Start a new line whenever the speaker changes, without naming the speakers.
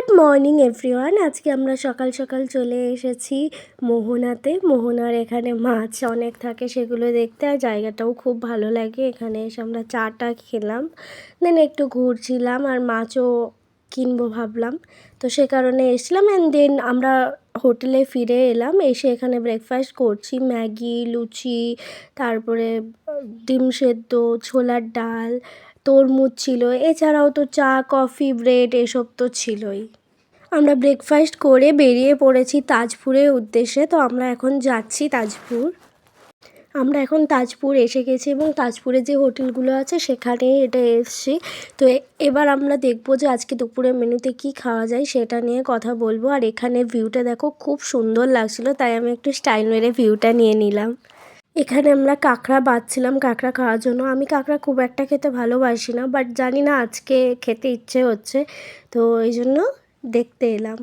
Good morning everyone. আজকে আমরা সকাল সকাল চলে এসেছি মোহনাতে। মোহনার এখানে মাছ অনেক থাকে, সেগুলো দেখতে, আর জায়গাটাও খুব ভালো লাগে। এখানে এসে আমরা চাটা খেলাম, দেন একটু ঘুরছিলাম আর মাছও কিনবো ভাবলাম, তো সে কারণে এসলাম। অ্যান্ড দেন আমরা হোটেলে ফিরে এলাম। এসে এখানে ব্রেকফাস্ট করছি, ম্যাগি, লুচি, তারপরে ডিম সেদ্ধ, ছোলার ডাল, তরমুজ ছিল, এছাড়াও তো চা, কফি, ব্রেড এসব তো ছিলই। আমরা ব্রেকফাস্ট করে বেরিয়ে পড়েছি তাজপুরের উদ্দেশ্যে। তো আমরা এখন যাচ্ছি তাজপুর। আমরা এখন তাজপুর এসে গেছি এবং তাজপুরে যে হোটেলগুলো আছে সেখানেই এটা এসছি। তো এবার আমরা দেখবো যে আজকে দুপুরের মেনুতে কি খাওয়া যায় সেটা নিয়ে কথা বলবো। আর এখানে ভিউটা দেখো, খুব সুন্দর লাগছিলো, তাই আমি একটু স্টাইল মেরে ভিউটা নিয়ে নিলাম। এখানে আমরা কাঁকড়া বাছছিলাম কাঁকড়া খাওয়ার জন্য। আমি কাঁকড়া খুব একটা খেতে ভালোবাসি না, বাট জানি না আজকে খেতে ইচ্ছে হচ্ছে, তো এই জন্য দেখতে এলাম।